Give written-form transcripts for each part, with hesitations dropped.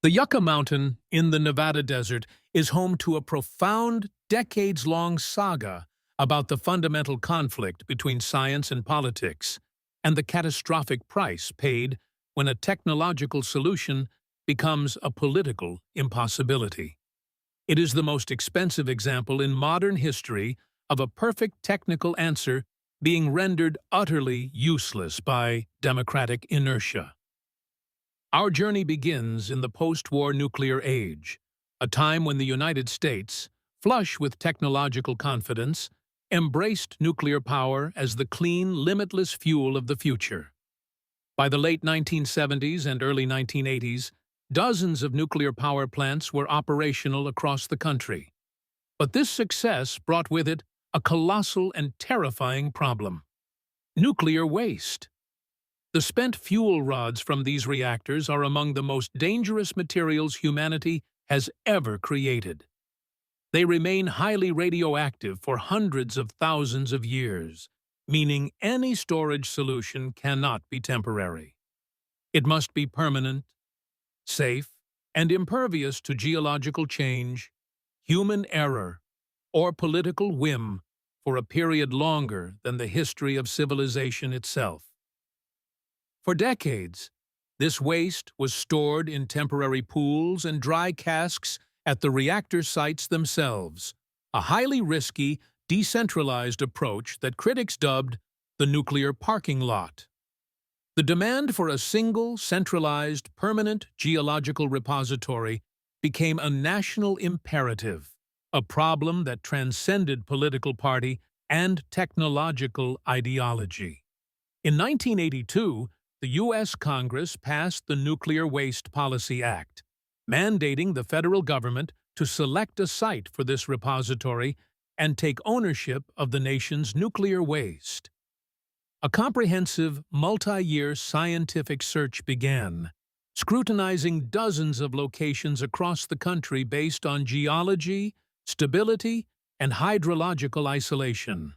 The Yucca Mountain in the Nevada desert is home to a profound, decades-long saga about the fundamental conflict between science and politics and the catastrophic price paid when a technological solution becomes a political impossibility. It is the most expensive example in modern history of a perfect technical answer being rendered utterly useless by democratic inertia. Our journey begins in the post-war nuclear age, a time when the United States, flush with technological confidence, embraced nuclear power as the clean, limitless fuel of the future. By the late 1970s and early 1980s, dozens of nuclear power plants were operational across the country. But this success brought with it a colossal and terrifying problem: nuclear waste. The spent fuel rods from these reactors are among the most dangerous materials humanity has ever created. They remain highly radioactive for hundreds of thousands of years, meaning any storage solution cannot be temporary. It must be permanent, safe, and impervious to geological change, human error, or political whim for a period longer than the history of civilization itself. For decades, this waste was stored in temporary pools and dry casks at the reactor sites themselves, a highly risky, decentralized approach that critics dubbed the nuclear parking lot. The demand for a single, centralized, permanent geological repository became a national imperative, a problem that transcended political party and technological ideology. In 1982, the U.S. Congress passed the Nuclear Waste Policy Act, mandating the federal government to select a site for this repository and take ownership of the nation's nuclear waste. A comprehensive, multi-year scientific search began, scrutinizing dozens of locations across the country based on geology, stability, and hydrological isolation.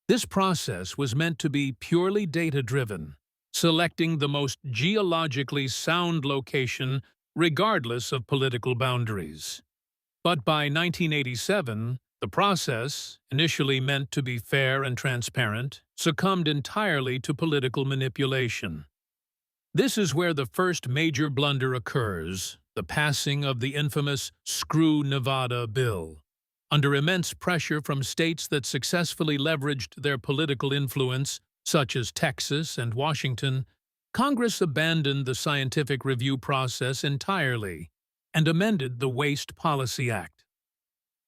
This process was meant to be purely data-driven, selecting the most geologically sound location regardless of political boundaries. But by 1987, the process, initially meant to be fair and transparent, succumbed entirely to political manipulation. This is where the first major blunder occurs: the passing of the infamous Screw Nevada bill. Under immense pressure from states that successfully leveraged their political influence, such as Texas and Washington, Congress abandoned the scientific review process entirely and amended the Waste Policy Act.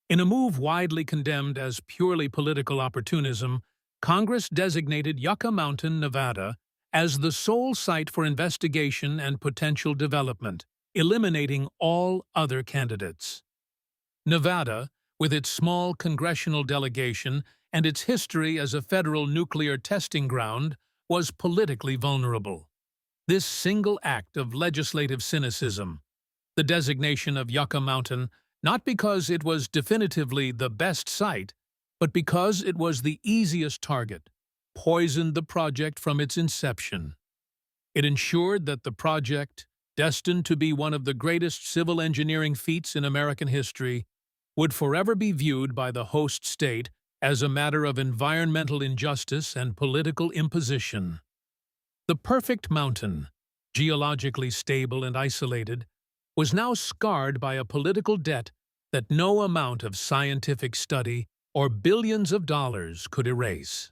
In a move widely condemned as purely political opportunism, Congress designated Yucca Mountain, Nevada, as the sole site for investigation and potential development, eliminating all other candidates. Nevada, with its small congressional delegation and its history as a federal nuclear testing ground, was politically vulnerable. This single act of legislative cynicism, the designation of Yucca Mountain, not because it was definitively the best site, but because it was the easiest target, poisoned the project from its inception. It ensured that the project, destined to be one of the greatest civil engineering feats in American history, would forever be viewed by the host state as a matter of environmental injustice and political imposition. The perfect mountain, geologically stable and isolated, was now scarred by a political debt that no amount of scientific study or billions of dollars could erase.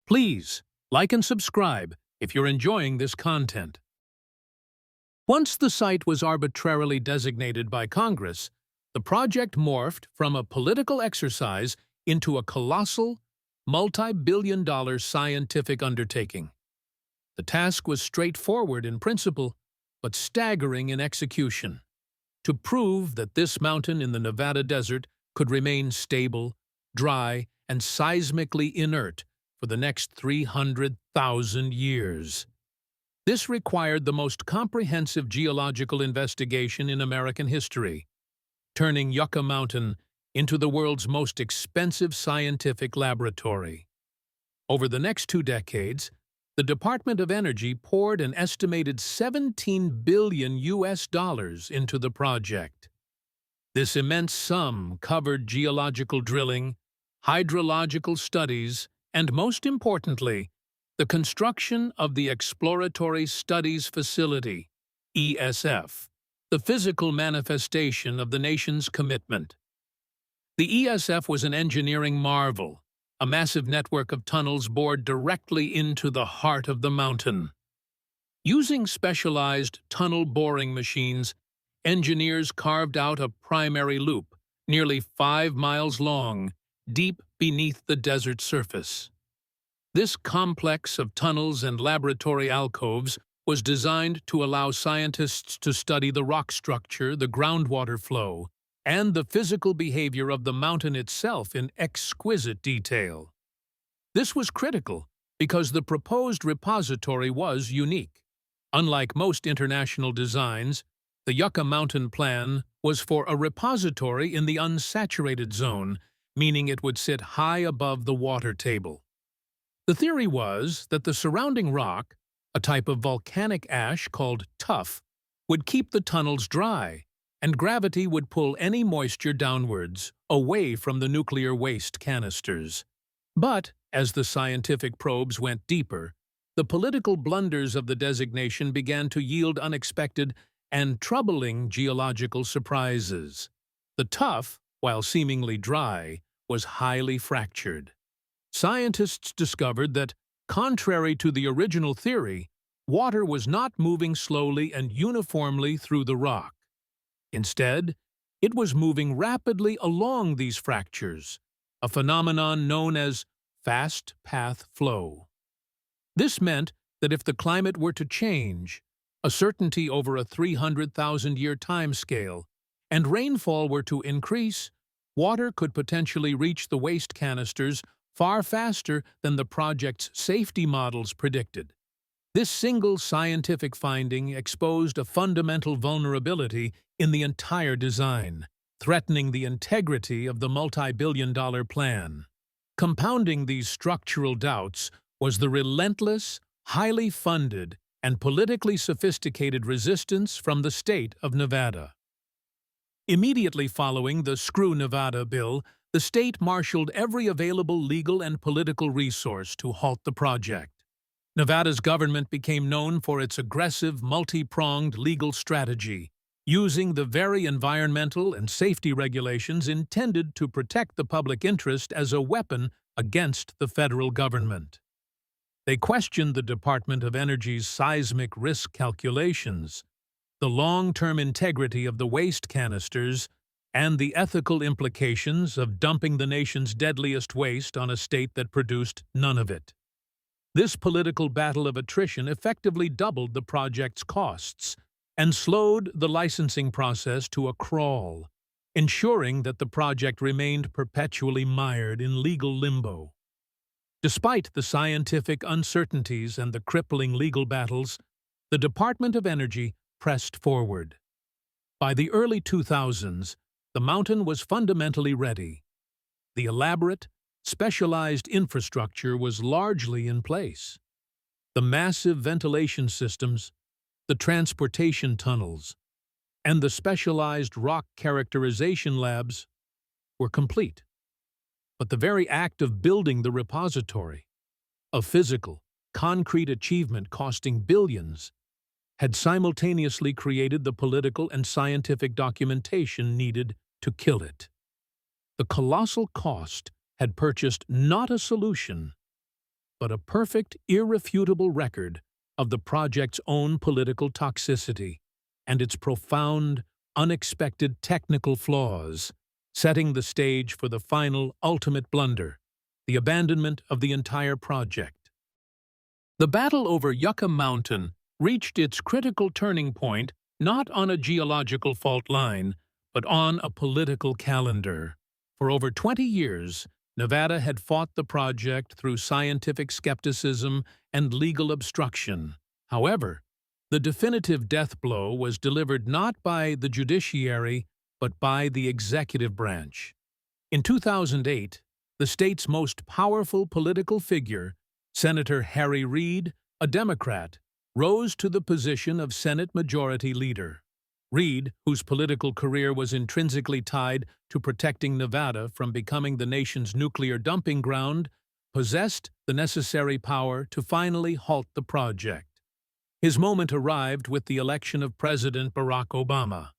Please like and subscribe if you're enjoying this content. Once the site was arbitrarily designated by Congress, the project morphed from a political exercise into a colossal, multi-billion-dollar scientific undertaking. The task was straightforward in principle, but staggering in execution: to prove that this mountain in the Nevada desert could remain stable, dry, and seismically inert for the next 300,000 years. This required the most comprehensive geological investigation in American history, turning Yucca Mountain into the world's most expensive scientific laboratory. Over the next 2 decades, the Department of Energy poured an estimated $17 billion into the project. This immense sum covered geological drilling, hydrological studies, and most importantly, the construction of the Exploratory Studies Facility, ESF, the physical manifestation of the nation's commitment. The ESF was an engineering marvel, a massive network of tunnels bored directly into the heart of the mountain. Using specialized tunnel boring machines, engineers carved out a primary loop, nearly 5 miles long, deep beneath the desert surface. This complex of tunnels and laboratory alcoves was designed to allow scientists to study the rock structure, the groundwater flow, and the physical behavior of the mountain itself in exquisite detail. This was critical because the proposed repository was unique. Unlike most international designs, the Yucca Mountain plan was for a repository in the unsaturated zone, meaning it would sit high above the water table. The theory was that the surrounding rock, a type of volcanic ash called tuff, would keep the tunnels dry, and gravity would pull any moisture downwards, away from the nuclear waste canisters. But, as the scientific probes went deeper, the political blunders of the designation began to yield unexpected and troubling geological surprises. The tuff, while seemingly dry, was highly fractured. Scientists discovered that, contrary to the original theory, water was not moving slowly and uniformly through the rock. Instead, it was moving rapidly along these fractures, a phenomenon known as fast path flow. This meant that if the climate were to change, a certainty over a 300,000-year timescale, and rainfall were to increase, water could potentially reach the waste canisters far faster than the project's safety models predicted. This single scientific finding exposed a fundamental vulnerability in the entire design, threatening the integrity of the multi-billion-dollar plan. Compounding these structural doubts was the relentless, highly funded, and politically sophisticated resistance from the state of Nevada. Immediately following the Screw Nevada bill, the state marshaled every available legal and political resource to halt the project. Nevada's government became known for its aggressive, multi-pronged legal strategy, using the very environmental and safety regulations intended to protect the public interest as a weapon against the federal government. They questioned the Department of Energy's seismic risk calculations, the long-term integrity of the waste canisters, and the ethical implications of dumping the nation's deadliest waste on a state that produced none of it. This political battle of attrition effectively doubled the project's costs and slowed the licensing process to a crawl, ensuring that the project remained perpetually mired in legal limbo. Despite the scientific uncertainties and the crippling legal battles, the Department of Energy pressed forward. By the early 2000s, the mountain was fundamentally ready. The elaborate, specialized infrastructure was largely in place. The massive ventilation systems, the transportation tunnels, and the specialized rock characterization labs were complete. But the very act of building the repository, a physical, concrete achievement costing billions, had simultaneously created the political and scientific documentation needed to kill it. The colossal cost had purchased not a solution, but a perfect, irrefutable record of the project's own political toxicity and its profound, unexpected technical flaws, setting the stage for the final, ultimate blunder, the abandonment of the entire project. The battle over Yucca Mountain reached its critical turning point not on a geological fault line, but on a political calendar. For over 20 years, Nevada had fought the project through scientific skepticism and legal obstruction. However, the definitive death blow was delivered not by the judiciary, but by the executive branch. In 2008, the state's most powerful political figure, Senator Harry Reid, a Democrat, rose to the position of Senate Majority Leader. Reid, whose political career was intrinsically tied to protecting Nevada from becoming the nation's nuclear dumping ground, possessed the necessary power to finally halt the project. His moment arrived with the election of President Barack Obama.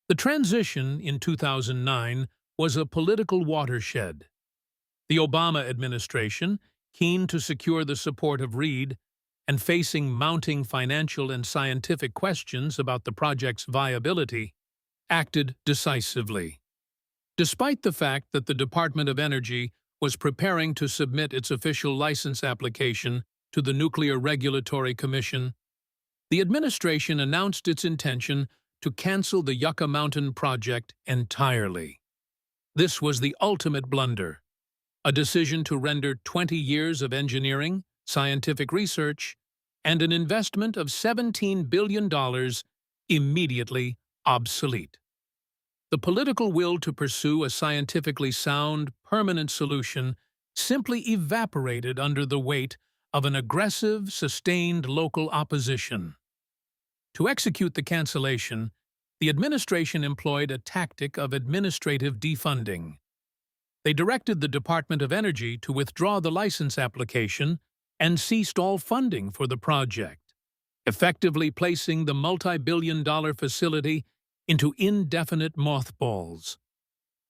The transition in 2009 was a political watershed. The Obama administration, keen to secure the support of Reid and facing mounting financial and scientific questions about the project's viability, acted decisively. Despite the fact that the Department of Energy was preparing to submit its official license application to the Nuclear Regulatory Commission, the administration announced its intention to cancel the Yucca Mountain project entirely. This was the ultimate blunder, a decision to render 20 years of engineering, scientific research, and an investment of $17 billion immediately obsolete. The political will to pursue a scientifically sound, permanent solution simply evaporated under the weight of an aggressive, sustained local opposition. To execute the cancellation, the administration employed a tactic of administrative defunding. They directed the Department of Energy to withdraw the license application and ceased all funding for the project, effectively placing the multi-billion-dollar facility into indefinite mothballs.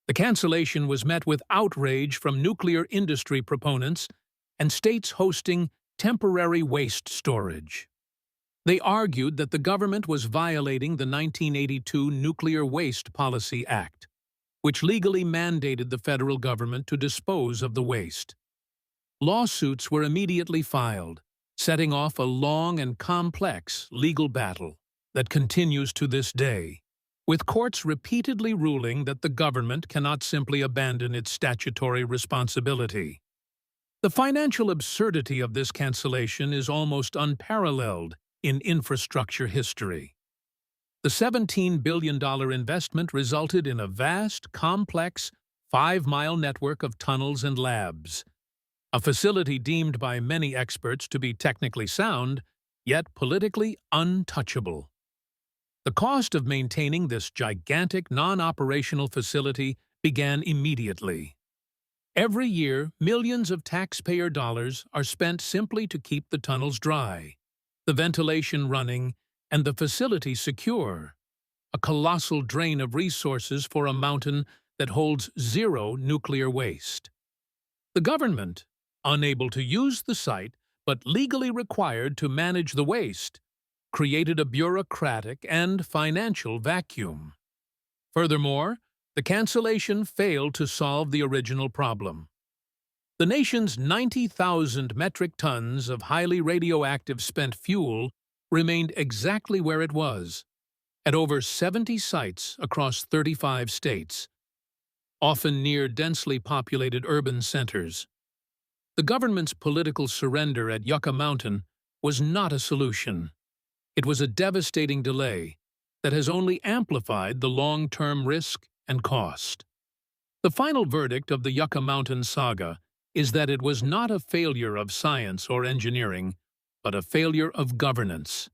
The cancellation was met with outrage from nuclear industry proponents and states hosting temporary waste storage. They argued that the government was violating the 1982 Nuclear Waste Policy Act, which legally mandated the federal government to dispose of the waste. Lawsuits were immediately filed, setting off a long and complex legal battle that continues to this day, with courts repeatedly ruling that the government cannot simply abandon its statutory responsibility. The financial absurdity of this cancellation is almost unparalleled in infrastructure history. The $17 billion investment resulted in a vast, complex, 5-mile network of tunnels and labs, a facility deemed by many experts to be technically sound, yet politically untouchable. The cost of maintaining this gigantic non-operational facility began immediately. Every year, millions of taxpayer dollars are spent simply to keep the tunnels dry, the ventilation running, and the facility secure, a colossal drain of resources for a mountain that holds zero nuclear waste. The government, unable to use the site but legally required to manage the waste, created a bureaucratic and financial vacuum. Furthermore, the cancellation failed to solve the original problem. The nation's 90,000 metric tons of highly radioactive spent fuel remained exactly where it was, at over 70 sites across 35 states, often near densely populated urban centers. The government's political surrender at Yucca Mountain was not a solution. It was a devastating delay that has only amplified the long-term risk and cost. The final verdict of the Yucca Mountain saga is that it was not a failure of science or engineering, but a failure of governance,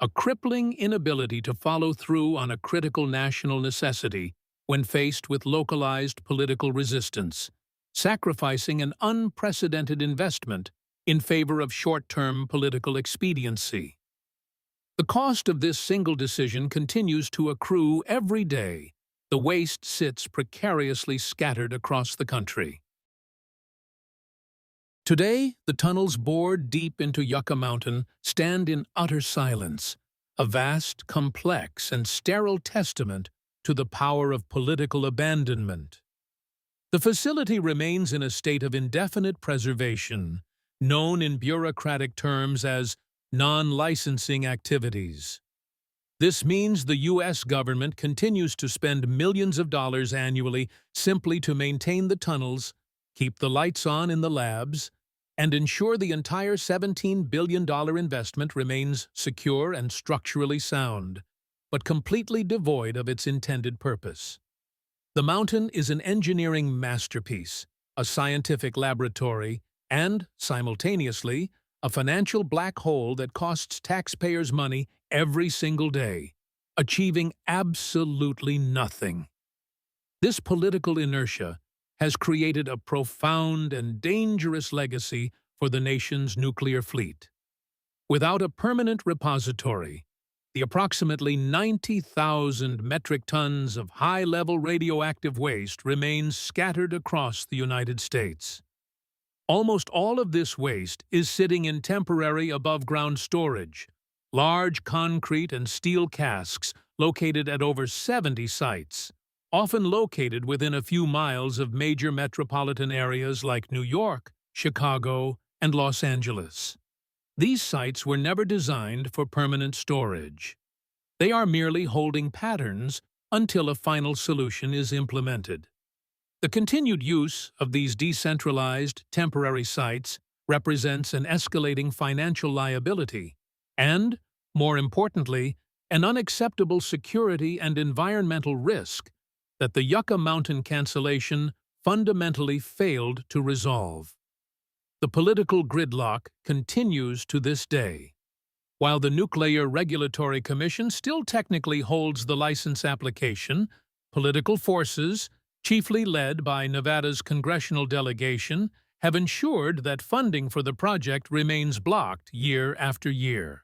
a crippling inability to follow through on a critical national necessity when faced with localized political resistance, sacrificing an unprecedented investment in favor of short-term political expediency. The cost of this single decision continues to accrue every day. The waste sits precariously scattered across the country. Today, the tunnels bored deep into Yucca Mountain stand in utter silence, a vast, complex, and sterile testament to the power of political abandonment. The facility remains in a state of indefinite preservation, known in bureaucratic terms as non-licensing activities. This means the U.S. government continues to spend millions of dollars annually simply to maintain the tunnels, keep the lights on in the labs, and ensure the entire $17 billion investment remains secure and structurally sound, but completely devoid of its intended purpose. The mountain is an engineering masterpiece, a scientific laboratory, and, simultaneously, a financial black hole that costs taxpayers money every single day, achieving absolutely nothing. This political inertia has created a profound and dangerous legacy for the nation's nuclear fleet. Without a permanent repository, the approximately 90,000 metric tons of high-level radioactive waste remains scattered across the United States. Almost all of this waste is sitting in temporary above-ground storage, large concrete and steel casks located at over 70 sites, often located within a few miles of major metropolitan areas like New York, Chicago, and Los Angeles. These sites were never designed for permanent storage. They are merely holding patterns until a final solution is implemented. The continued use of these decentralized, temporary sites represents an escalating financial liability and, more importantly, an unacceptable security and environmental risk that the Yucca Mountain cancellation fundamentally failed to resolve. The political gridlock continues to this day. While the Nuclear Regulatory Commission still technically holds the license application, political forces, chiefly led by Nevada's congressional delegation, have ensured that funding for the project remains blocked year after year.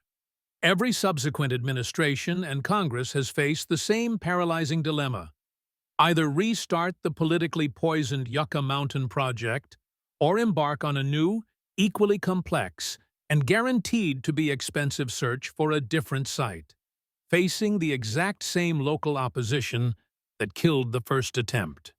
Every subsequent administration and Congress has faced the same paralyzing dilemma: either restart the politically poisoned Yucca Mountain project or embark on a new, equally complex, and guaranteed to be expensive search for a different site, facing the exact same local opposition that killed the first attempt.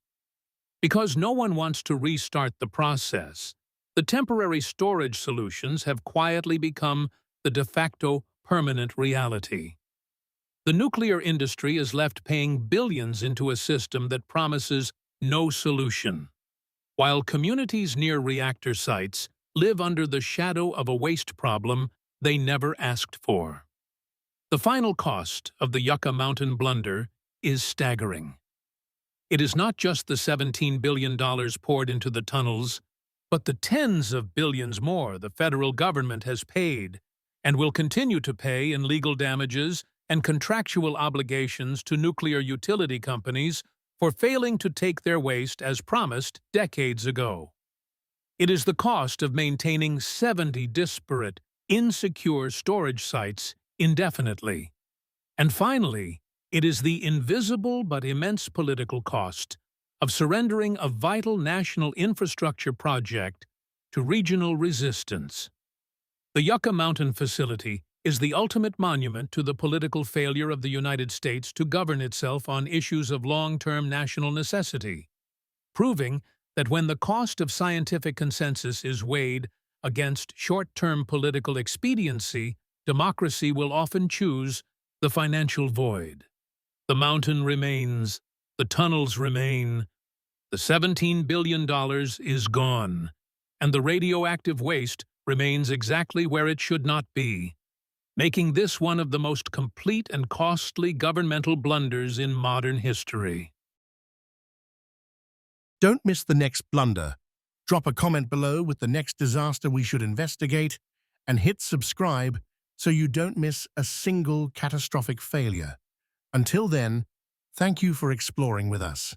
Because no one wants to restart the process, the temporary storage solutions have quietly become the de facto permanent reality. The nuclear industry is left paying billions into a system that promises no solution, while communities near reactor sites live under the shadow of a waste problem they never asked for. The final cost of the Yucca Mountain blunder is staggering. It is not just the $17 billion poured into the tunnels, but the tens of billions more the federal government has paid and will continue to pay in legal damages and contractual obligations to nuclear utility companies for failing to take their waste as promised decades ago. It is the cost of maintaining 70 disparate, insecure storage sites indefinitely. And finally, it is the invisible but immense political cost of surrendering a vital national infrastructure project to regional resistance. The Yucca Mountain facility is the ultimate monument to the political failure of the United States to govern itself on issues of long-term national necessity, proving that when the cost of scientific consensus is weighed against short-term political expediency, democracy will often choose the financial void. The mountain remains, the tunnels remain, the $17 billion is gone, and the radioactive waste remains exactly where it should not be, making this one of the most complete and costly governmental blunders in modern history. Don't miss the next blunder. Drop a comment below with the next disaster we should investigate, and hit subscribe so you don't miss a single catastrophic failure. Until then, thank you for exploring with us.